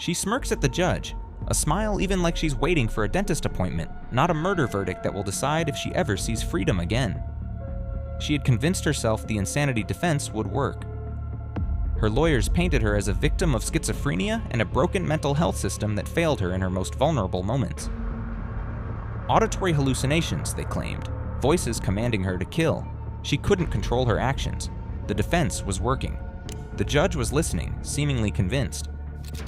She smirks at the judge, a smile even like she's waiting for a dentist appointment, not a murder verdict that will decide if she ever sees freedom again. She had convinced herself the insanity defense would work. Her lawyers painted her as a victim of schizophrenia and a broken mental health system that failed her in her most vulnerable moments. Auditory hallucinations, they claimed, voices commanding her to kill. She couldn't control her actions. The defense was working. The judge was listening, seemingly convinced.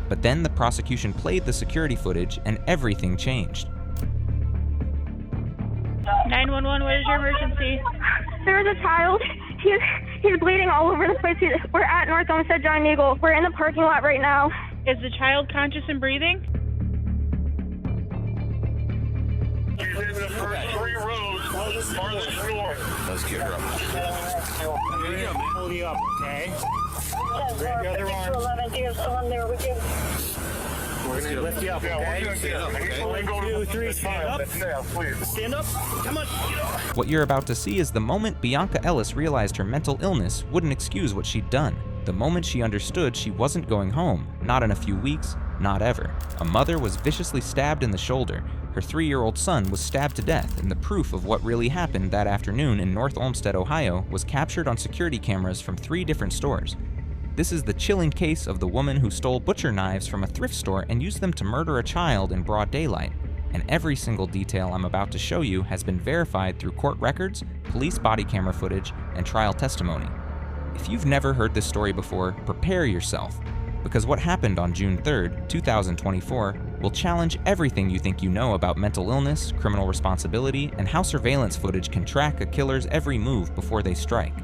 But then the prosecution played the security footage and everything changed. 911, what is your emergency? There is a child. He's bleeding all over the place. We're at North Olmsted Giant Eagle. We're in the parking lot right now. Is the child conscious and breathing? He's in the first 3 rows, farthest north. Let's get her up. Hold you up, okay? Grab the other arm. We're gonna lift you up, Yeah, we're okay? gonna Stand up, okay? 1, 2, 3, stand up. Yeah, please. Stand up. Come on. What you're about to see is the moment Bionca Ellis realized her mental illness wouldn't excuse what she'd done. The moment she understood she wasn't going home, not in a few weeks, not ever. A mother was viciously stabbed in the shoulder. Her 3-year-old son was stabbed to death, and the proof of what really happened that afternoon in North Olmsted, Ohio, was captured on security cameras from 3 different stores. This is the chilling case of the woman who stole butcher knives from a thrift store and used them to murder a child in broad daylight. And every single detail I'm about to show you has been verified through court records, police body camera footage, and trial testimony. If you've never heard this story before, prepare yourself, because what happened on June 3rd, 2024 will challenge everything you think you know about mental illness, criminal responsibility, and how surveillance footage can track a killer's every move before they strike.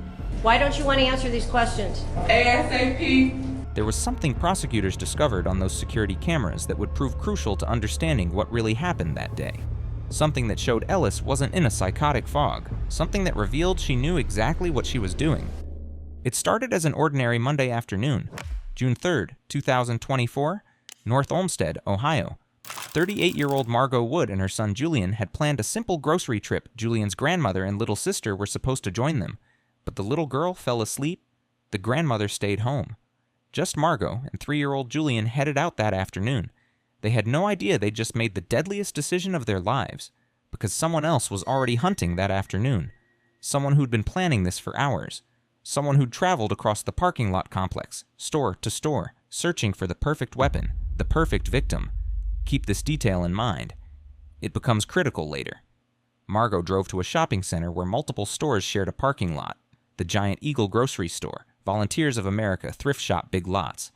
Why don't you want to answer these questions? ASAP. There was something prosecutors discovered on those security cameras that would prove crucial to understanding what really happened that day. Something that showed Ellis wasn't in a psychotic fog. Something that revealed she knew exactly what she was doing. It started as an ordinary Monday afternoon, June 3rd, 2024, North Olmsted, Ohio. 38-year-old Margot Wood and her son Julian had planned a simple grocery trip. Julian's grandmother and little sister were supposed to join them, but the little girl fell asleep. The grandmother stayed home. Just Margot and 3-year-old Julian headed out that afternoon. They had no idea they'd just made the deadliest decision of their lives, because someone else was already hunting that afternoon. Someone who'd been planning this for hours. Someone who'd traveled across the parking lot complex, store to store, searching for the perfect weapon, the perfect victim. Keep this detail in mind. It becomes critical later. Margot drove to a shopping center where multiple stores shared a parking lot. The Giant Eagle grocery store, Volunteers of America thrift shop Big Lots,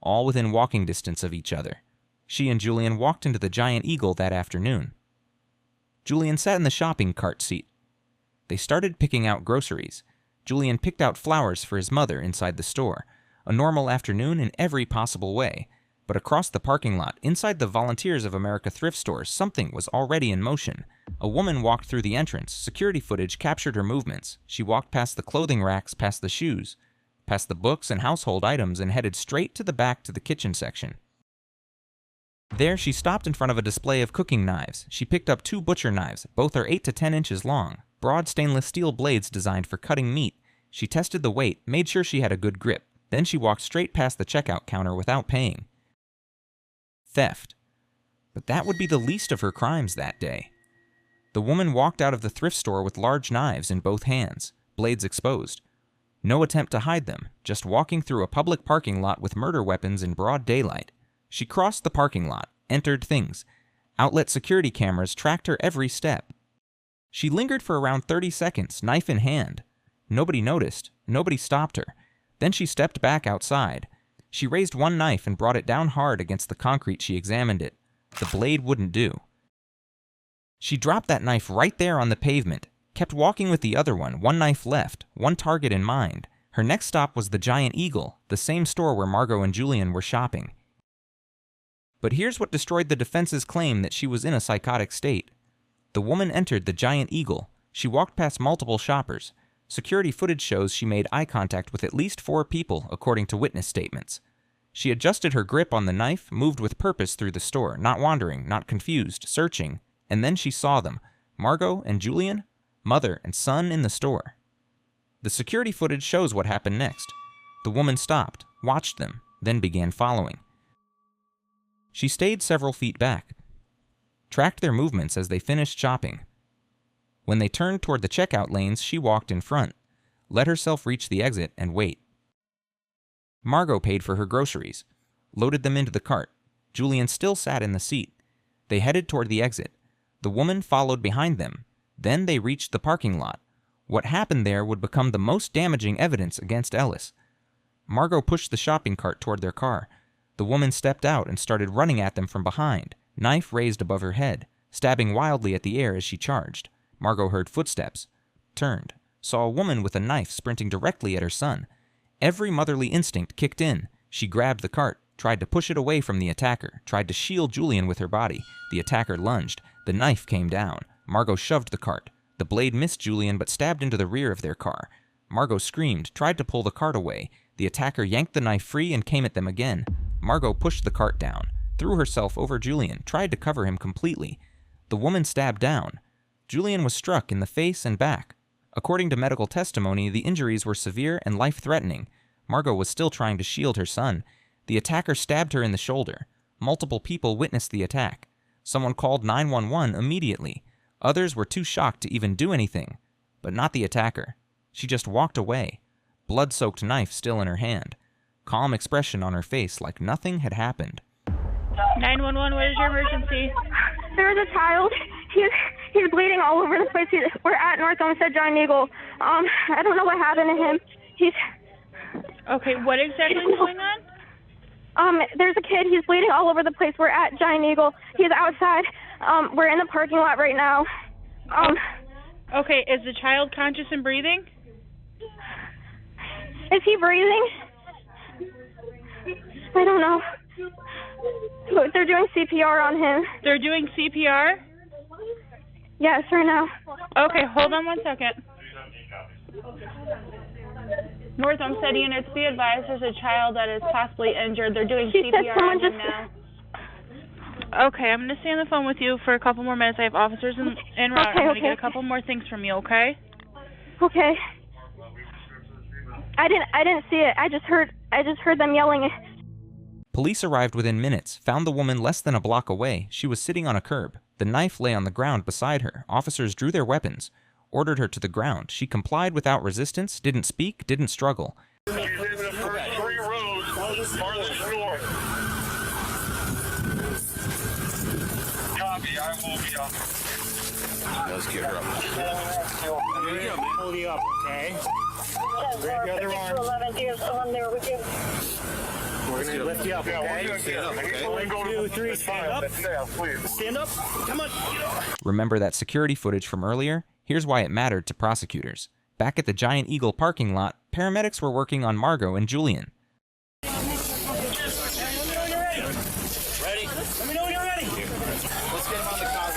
all within walking distance of each other. She and Julian walked into the Giant Eagle that afternoon. Julian sat in the shopping cart seat. They started picking out groceries. Julian picked out flowers for his mother inside the store. A normal afternoon in every possible way. But across the parking lot, inside the Volunteers of America thrift store, something was already in motion. A woman walked through the entrance. Security footage captured her movements. She walked past the clothing racks, past the shoes, past the books and household items, and headed straight to the back to the kitchen section. There, she stopped in front of a display of cooking knives. She picked up 2 butcher knives. Both are 8 to 10 inches long. Broad stainless steel blades designed for cutting meat. She tested the weight, made sure she had a good grip. Then she walked straight past the checkout counter without paying. Theft. But that would be the least of her crimes that day. The woman walked out of the thrift store with large knives in both hands, blades exposed. No attempt to hide them, just walking through a public parking lot with murder weapons in broad daylight. She crossed the parking lot, entered things. Outlet security cameras tracked her every step. She lingered for around 30 seconds, knife in hand. Nobody noticed. Nobody stopped her. Then she stepped back outside. She raised one knife and brought it down hard against the concrete. She examined it. The blade wouldn't do. She dropped that knife right there on the pavement, kept walking with the other one knife left, one target in mind. Her next stop was the Giant Eagle, the same store where Margot and Julian were shopping. But here's what destroyed the defense's claim that she was in a psychotic state. The woman entered the Giant Eagle. She walked past multiple shoppers. Security footage shows she made eye contact with at least 4 people, according to witness statements. She adjusted her grip on the knife, moved with purpose through the store, not wandering, not confused, searching, and then she saw them, Margot and Julian, mother and son in the store. The security footage shows what happened next. The woman stopped, watched them, then began following. She stayed several feet back, tracked their movements as they finished shopping. When they turned toward the checkout lanes, she walked in front, let herself reach the exit, and wait. Margot paid for her groceries, loaded them into the cart. Julian still sat in the seat. They headed toward the exit. The woman followed behind them. Then they reached the parking lot. What happened there would become the most damaging evidence against Ellis. Margot pushed the shopping cart toward their car. The woman stepped out and started running at them from behind, knife raised above her head, stabbing wildly at the air as she charged. Margot heard footsteps, turned, saw a woman with a knife sprinting directly at her son. Every motherly instinct kicked in. She grabbed the cart, tried to push it away from the attacker, tried to shield Julian with her body. The attacker lunged. The knife came down. Margot shoved the cart. The blade missed Julian but stabbed into the rear of their car. Margot screamed, tried to pull the cart away. The attacker yanked the knife free and came at them again. Margot pushed the cart down, threw herself over Julian, tried to cover him completely. The woman stabbed down. Julian was struck in the face and back. According to medical testimony, the injuries were severe and life-threatening. Margot was still trying to shield her son. The attacker stabbed her in the shoulder. Multiple people witnessed the attack. Someone called 911 immediately. Others were too shocked to even do anything. But not the attacker. She just walked away, blood-soaked knife still in her hand. Calm expression on her face like nothing had happened. 911, what is your emergency? There was a child. He's bleeding all over the place. We're at North Olmsted Giant Eagle. I don't know what happened to him. Okay, what exactly is going on? There's a kid. He's bleeding all over the place. We're at Giant Eagle. He's outside. We're in the parking lot right now. Okay, is the child conscious and breathing? Is he breathing? I don't know. They're doing CPR on him. They're doing CPR? Yes, right now. Okay, hold on 1 second. North Olmsted units, be advised there's a child that is possibly injured. They're doing CPR on him now. Okay, I'm going to stay on the phone with you for a couple more minutes. I have officers en route. I'm going to get a couple more things from you, okay? Okay. I didn't see it. I just heard them yelling. Police arrived within minutes, found the woman less than a block away. She was sitting on a curb. The knife lay on the ground beside her. Officers drew their weapons, ordered her to the ground. She complied without resistance, didn't speak, didn't struggle. She's in the first 3 rows farther store. Copy, I will be up. Let's get her up. Pull you up, okay? Grab the other arm. We're going to lift you up, okay? Stand up, okay? 1, 2, 3, stand up. Stand up. Come on. Remember that security footage from earlier? Here's why it mattered to prosecutors. Back at the Giant Eagle parking lot, paramedics were working on Margot and Julian. Ready? Let me know when you're ready. Let's get him on the car.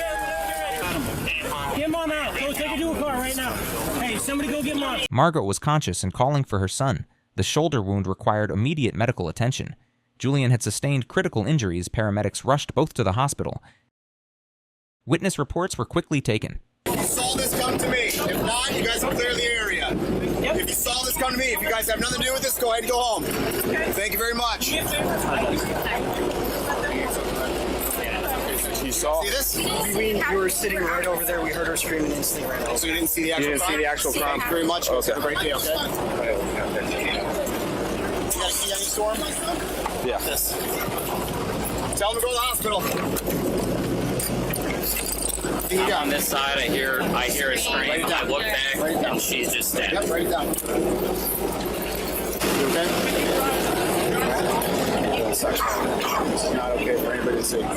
Get him on out. Go take him to a car right now. Hey, somebody go get him on. Margot was conscious and calling for her son. The shoulder wound required immediate medical attention. Julian had sustained critical injuries. Paramedics rushed both to the hospital. Witness reports were quickly taken. If you saw this, come to me. If not, you guys can clear the area. Yep. If you saw this, come to me. If you guys have nothing to do with this, go ahead and go home. Okay. Thank you very much. You saw? See this? We were sitting right over there. We heard her screaming instantly right now. So you didn't see the actual crime? see the actual crime. Thank you very much. Okay. Have a great day, okay? You got a key on your storm? Yeah. This. Tell them to go to the hospital. I'm on this side. I hear a scream. I look back, and she's just dead. Yep, write it down. You okay? It's not okay for anybody to see. All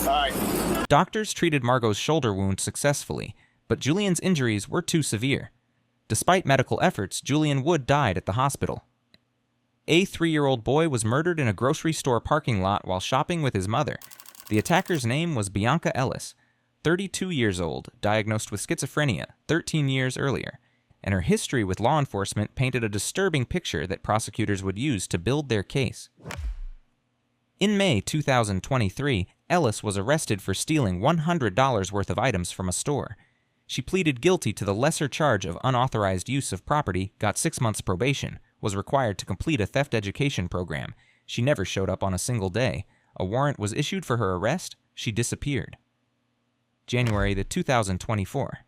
right. Doctors treated Margot's shoulder wound successfully, but Julian's injuries were too severe. Despite medical efforts, Julian Wood died at the hospital. A 3-year-old boy was murdered in a grocery store parking lot while shopping with his mother. The attacker's name was Bionca Ellis, 32 years old, diagnosed with schizophrenia 13 years earlier, and her history with law enforcement painted a disturbing picture that prosecutors would use to build their case. In May 2023, Ellis was arrested for stealing $100 worth of items from a store. She pleaded guilty to the lesser charge of unauthorized use of property, got 6 months probation, was required to complete a theft education program. She never showed up on a single day. a warrant was issued for her arrest, she disappeared. January 2024.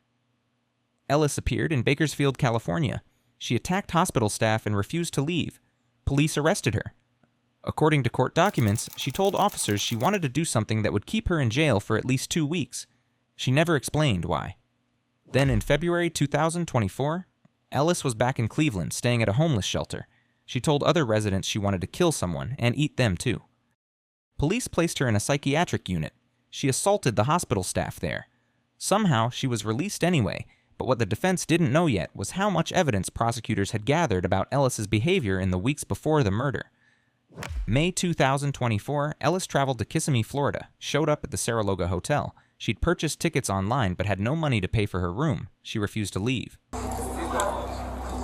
Ellis appeared in Bakersfield, California. She attacked hospital staff and refused to leave. Police arrested her. According to court documents, she told officers she wanted to do something that would keep her in jail for at least 2 weeks. She never explained why. Then in February 2024, Ellis was back in Cleveland, staying at a homeless shelter. She told other residents she wanted to kill someone and eat them too. Police placed her in a psychiatric unit. She assaulted the hospital staff there. Somehow, she was released anyway, but what the defense didn't know yet was how much evidence prosecutors had gathered about Ellis's behavior in the weeks before the murder. May 2024, Ellis traveled to Kissimmee, Florida, showed up at the Saratoga Hotel. She'd purchased tickets online but had no money to pay for her room. She refused to leave.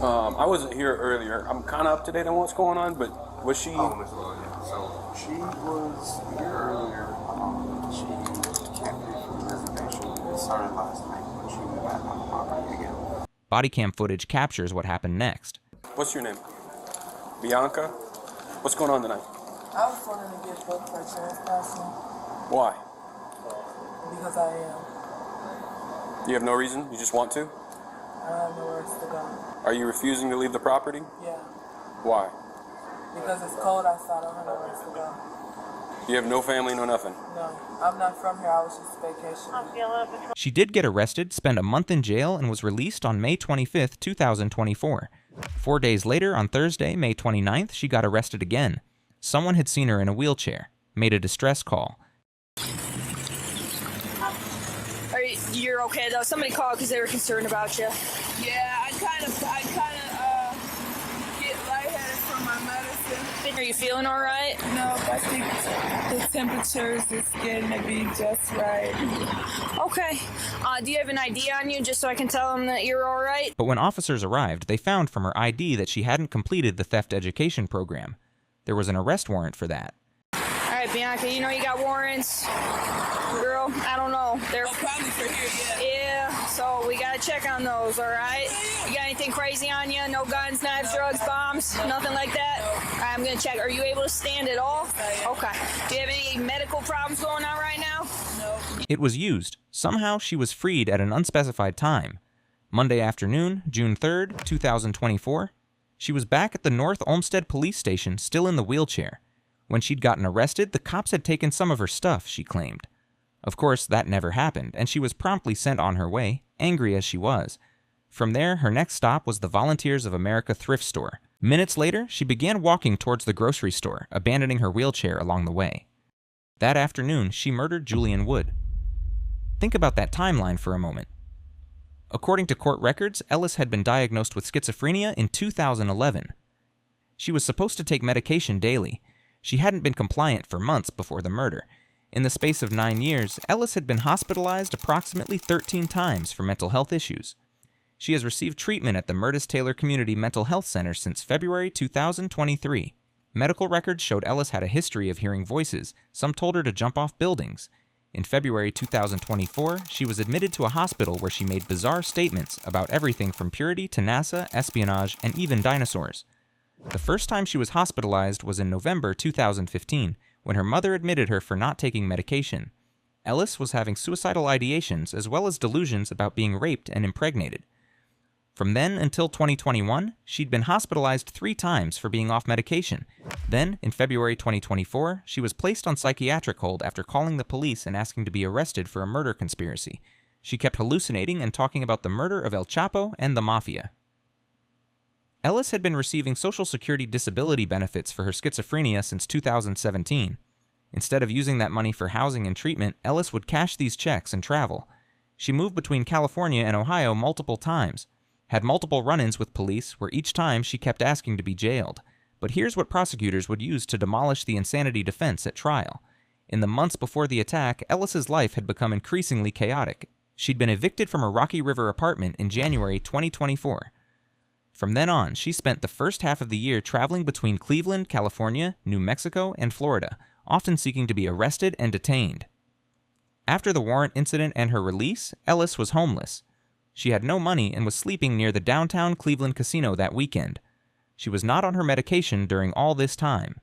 I wasn't here earlier. I'm kind of up to date on what's going on, but was she... So she was here earlier. She can't pay for the reservation. It started last night, but she went back on the property again. Body cam footage captures what happened next. What's your name? Bionca? What's going on tonight? I was wanting to get booked for trespassing. Why? Because I am. You have no reason? You just want to? I have nowhere else to go. Are you refusing to leave the property? Yeah. Why? Because it's cold outside. I don't have nowhere else to go. You have no family, no nothing? No. I'm not from here. I was just vacationing. She did get arrested, spent a month in jail, and was released on May 25th, 2024. 4 days later, on Thursday, May 29th, she got arrested again. Someone had seen her in a wheelchair, made a distress call. You're okay though. Somebody called because they were concerned about you. Yeah, I kind of get lightheaded from my medicine. Are you feeling all right? No, I think the temperatures is getting to be just right. Okay. Do you have an ID on you just so I can tell them that you're all right? But when officers arrived, they found from her ID that she hadn't completed the theft education program. There was an arrest warrant for that. All right, Bionca, you know you got warrants. Girl, I don't know. They're probably for here, yeah. Yeah, so we gotta check on those, all right? You got anything crazy on you? No guns, knives, drugs, bombs, nothing like that? All right, I'm gonna check. Are you able to stand at all? Okay. Do you have any medical problems going on right now? No. It was used. Somehow she was freed at an unspecified time. Monday afternoon, June 3rd, 2024, she was back at the North Olmsted police station, still in the wheelchair. When she'd gotten arrested, the cops had taken some of her stuff, she claimed. Of course, that never happened, and she was promptly sent on her way, angry as she was. From there, her next stop was the Volunteers of America thrift store. Minutes later, she began walking towards the grocery store, abandoning her wheelchair along the way. That afternoon, she murdered Julian Wood. Think about that timeline for a moment. According to court records, Ellis had been diagnosed with schizophrenia in 2011. She was supposed to take medication daily. She hadn't been compliant for months before the murder. In the space of 9 years, Ellis had been hospitalized approximately 13 times for mental health issues. She has received treatment at the Murtis Taylor Community Mental Health Center since February 2023. Medical records showed Ellis had a history of hearing voices. Some told her to jump off buildings. In February 2024, she was admitted to a hospital where she made bizarre statements about everything from purity to NASA, espionage, and even dinosaurs. The first time she was hospitalized was in November 2015, when her mother admitted her for not taking medication. Ellis was having suicidal ideations as well as delusions about being raped and impregnated. From then until 2021, she'd been hospitalized 3 times for being off medication. Then, in February 2024, she was placed on psychiatric hold after calling the police and asking to be arrested for a murder conspiracy. She kept hallucinating and talking about the murder of El Chapo and the Mafia. Ellis had been receiving Social Security disability benefits for her schizophrenia since 2017. Instead of using that money for housing and treatment, Ellis would cash these checks and travel. She moved between California and Ohio multiple times, had multiple run-ins with police where each time she kept asking to be jailed. But here's what prosecutors would use to demolish the insanity defense at trial. In the months before the attack, Ellis's life had become increasingly chaotic. She'd been evicted from her Rocky River apartment in January 2024. From then on, she spent the first half of the year traveling between Cleveland, California, New Mexico, and Florida, often seeking to be arrested and detained. After the warrant incident and her release, Ellis was homeless. She had no money and was sleeping near the downtown Cleveland casino that weekend. She was not on her medication during all this time.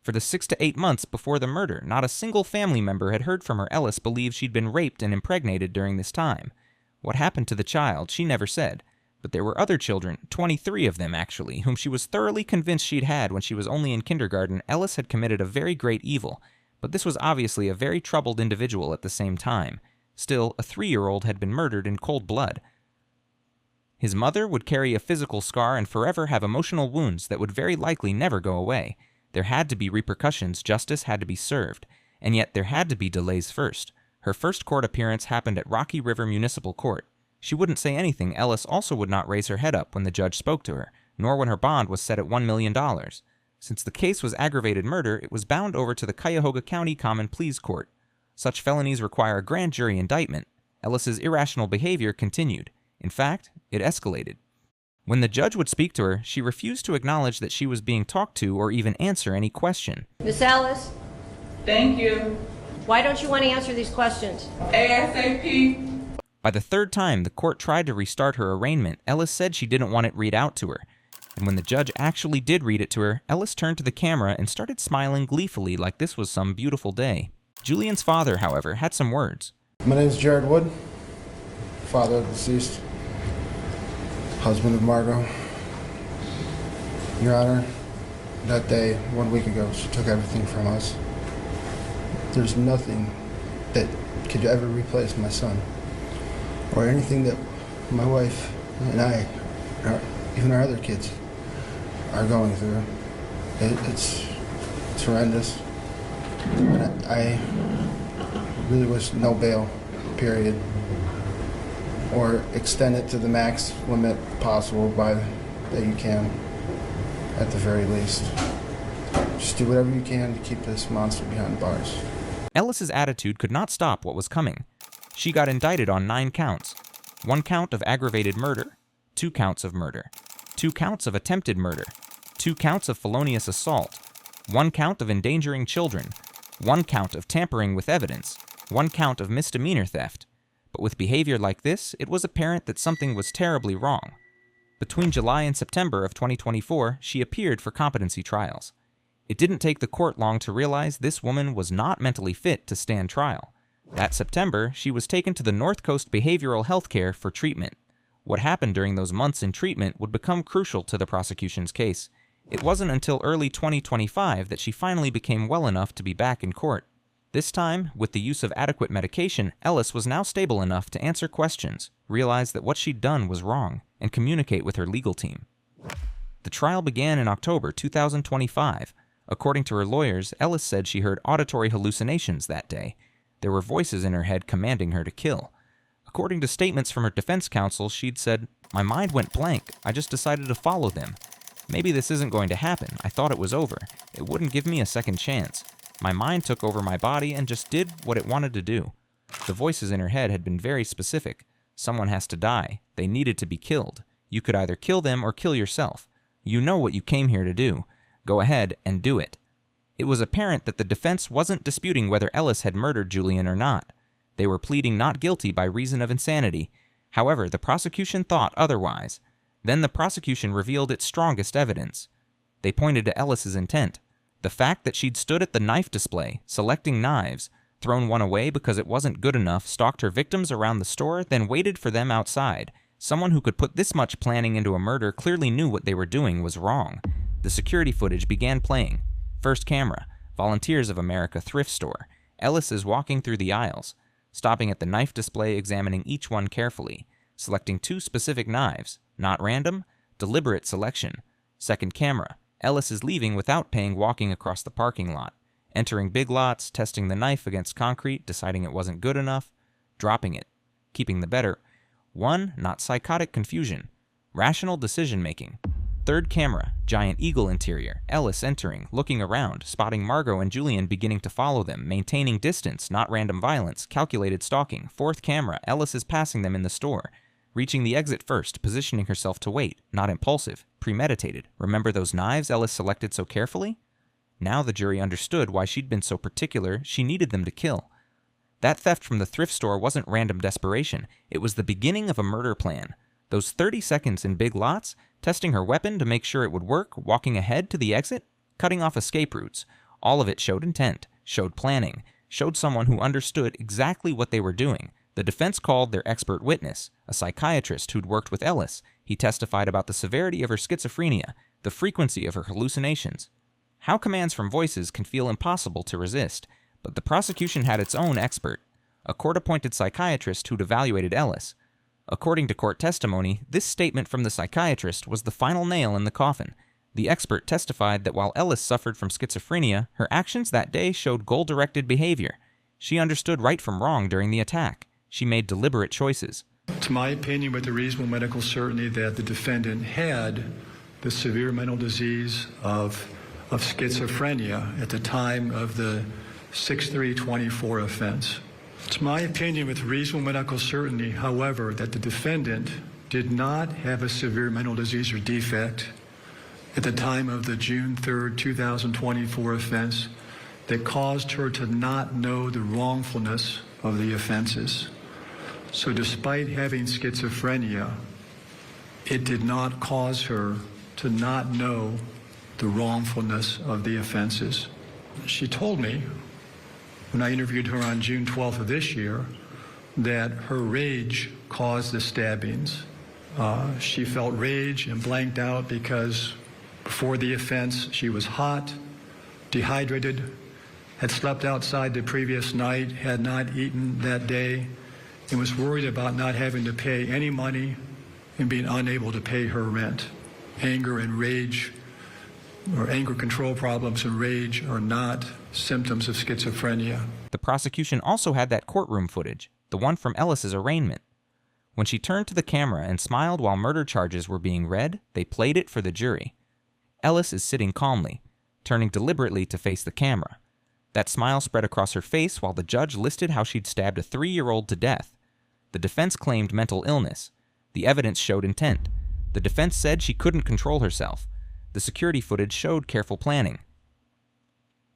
For the 6 to 8 months before the murder, not a single family member had heard from her. Ellis believed she'd been raped and impregnated during this time. What happened to the child, she never said. But there were other children, 23 of them actually, whom she was thoroughly convinced she'd had when she was only in kindergarten. Ellis had committed a very great evil, but this was obviously a very troubled individual at the same time. Still, a 3-year-old had been murdered in cold blood. His mother would carry a physical scar and forever have emotional wounds that would very likely never go away. There had to be repercussions, justice had to be served, and yet there had to be delays first. Her first court appearance happened at Rocky River Municipal Court. She wouldn't say anything. Ellis also would not raise her head up when the judge spoke to her, nor when her bond was set at $1 million. Since the case was aggravated murder, it was bound over to the Cuyahoga County Common Pleas Court. Such felonies require a grand jury indictment. Ellis's irrational behavior continued. In fact, it escalated. When the judge would speak to her, she refused to acknowledge that she was being talked to or even answer any question. Miss Ellis? Thank you. Why don't you want to answer these questions? ASAP. By the third time the court tried to restart her arraignment, Ellis said she didn't want it read out to her. And when the judge actually did read it to her, Ellis turned to the camera and started smiling gleefully like this was some beautiful day. Julian's father, however, had some words. My name is Jared Wood, father of the deceased, husband of Margot. Your Honor, that day, 1 week ago, she took everything from us. There's nothing that could ever replace my son, or anything that my wife and I, or even our other kids, are going through. It's horrendous. And I really wish no bail, period, or extend it to the max limit possible that you can, at the very least. Just do whatever you can to keep this monster behind bars. Ellis's attitude could not stop what was coming. She got indicted on 9 counts. 1 count of aggravated murder, 2 counts of murder, 2 counts of attempted murder, 2 counts of felonious assault, 1 count of endangering children, 1 count of tampering with evidence, 1 count of misdemeanor theft. But with behavior like this, it was apparent that something was terribly wrong. Between July and September of 2024, she appeared for competency trials. It didn't take the court long to realize this woman was not mentally fit to stand trial. That September, she was taken to the North Coast Behavioral Health Care for treatment. What happened during those months in treatment would become crucial to the prosecution's case. It wasn't until early 2025 that she finally became well enough to be back in court. This time, with the use of adequate medication, Ellis was now stable enough to answer questions, realize that what she'd done was wrong, and communicate with her legal team. The trial began in October 2025. According to her lawyers, Ellis said she heard auditory hallucinations that day. There were voices in her head commanding her to kill. According to statements from her defense counsel, she'd said, "My mind went blank. I just decided to follow them. Maybe this isn't going to happen. I thought it was over. It wouldn't give me a second chance. My mind took over my body and just did what it wanted to do." The voices in her head had been very specific. Someone has to die. They needed to be killed. You could either kill them or kill yourself. You know what you came here to do. Go ahead and do it. It was apparent that the defense wasn't disputing whether Ellis had murdered Julian or not. They were pleading not guilty by reason of insanity. However, the prosecution thought otherwise. Then the prosecution revealed its strongest evidence. They pointed to Ellis's intent. The fact that she'd stood at the knife display, selecting knives, thrown one away because it wasn't good enough, stalked her victims around the store, then waited for them outside. Someone who could put this much planning into a murder clearly knew what they were doing was wrong. The security footage began playing. First camera, Volunteers of America thrift store. Ellis is walking through the aisles, stopping at the knife display, examining each one carefully, selecting 2 specific knives, not random, deliberate selection. Second camera, Ellis is leaving without paying, walking across the parking lot, entering Big Lots, testing the knife against concrete, deciding it wasn't good enough, dropping it, keeping the better. 1, not psychotic confusion, rational decision-making. Third camera, Giant Eagle interior, Ellis entering, looking around, spotting Margot and Julian beginning to follow them, maintaining distance, not random violence, calculated stalking. Fourth camera, Ellis is passing them in the store, reaching the exit first, positioning herself to wait, not impulsive, premeditated. Remember those knives Ellis selected so carefully? Now the jury understood why she'd been so particular. She needed them to kill. That theft from the thrift store wasn't random desperation. It was the beginning of a murder plan. Those 30 seconds in Big Lots, testing her weapon to make sure it would work, walking ahead to the exit, cutting off escape routes. All of it showed intent, showed planning, showed someone who understood exactly what they were doing. The defense called their expert witness, a psychiatrist who'd worked with Ellis. He testified about the severity of her schizophrenia, the frequency of her hallucinations. How commands from voices can feel impossible to resist, but the prosecution had its own expert, a court-appointed psychiatrist who'd evaluated Ellis. According to court testimony, this statement from the psychiatrist was the final nail in the coffin. The expert testified that while Ellis suffered from schizophrenia, her actions that day showed goal-directed behavior. She understood right from wrong during the attack. She made deliberate choices. To my opinion, with the reasonable medical certainty that the defendant had the severe mental disease of schizophrenia at the time of the 6/3/24 offense. It's my opinion with reasonable medical certainty, however, that the defendant did not have a severe mental disease or defect at the time of the June 3rd, 2024 offense that caused her to not know the wrongfulness of the offenses. So despite having schizophrenia, it did not cause her to not know the wrongfulness of the offenses. She told me, when I interviewed her on June 12th of this year, that her rage caused the stabbings. She felt rage and blanked out because before the offense, she was hot, dehydrated, had slept outside the previous night, had not eaten that day, and was worried about not having to pay any money and being unable to pay her rent. Anger and rage, or anger control problems and rage, are not symptoms of schizophrenia. The prosecution also had that courtroom footage, the one from Ellis's arraignment. When she turned to the camera and smiled while murder charges were being read, they played it for the jury. Ellis is sitting calmly, turning deliberately to face the camera. That smile spread across her face while the judge listed how she'd stabbed a 3-year-old to death. The defense claimed mental illness. The evidence showed intent. The defense said she couldn't control herself. The security footage showed careful planning.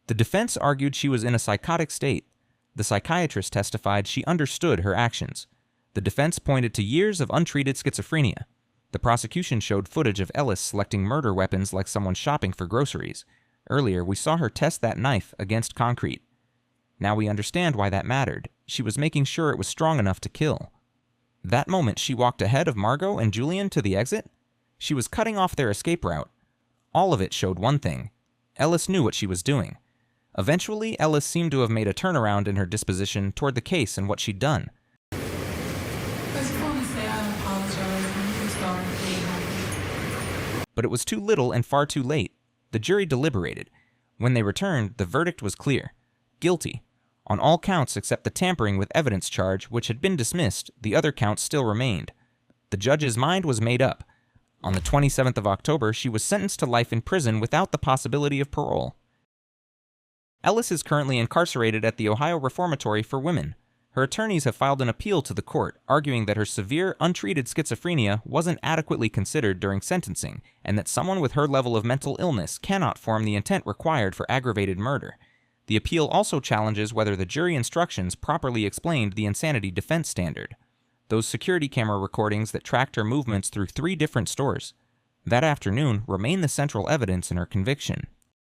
The defense argued she was in a psychotic state. The psychiatrist testified she understood her actions. The defense pointed to years of untreated schizophrenia. The prosecution showed footage of Ellis selecting murder weapons like someone shopping for groceries. Earlier, we saw her test that knife against concrete. Now we understand why that mattered. She was making sure it was strong enough to kill. That moment she walked ahead of Margot and Julian to the exit. She was cutting off their escape route. All of it showed one thing. Ellis knew what she was doing. Eventually, Ellis seemed to have made a turnaround in her disposition toward the case and what she'd done. I just want to say I apologize. I'm sorry. But it was too little and far too late. The jury deliberated. When they returned, the verdict was clear. Guilty. On all counts except the tampering with evidence charge, which had been dismissed, the other counts still remained. The judge's mind was made up. On the 27th of October, she was sentenced to life in prison without the possibility of parole. Ellis is currently incarcerated at the Ohio Reformatory for Women. Her attorneys have filed an appeal to the court, arguing that her severe, untreated schizophrenia wasn't adequately considered during sentencing, and that someone with her level of mental illness cannot form the intent required for aggravated murder. The appeal also challenges whether the jury instructions properly explained the insanity defense standard. Those security camera recordings that tracked her movements through 3 different stores that afternoon remain the central evidence in her conviction.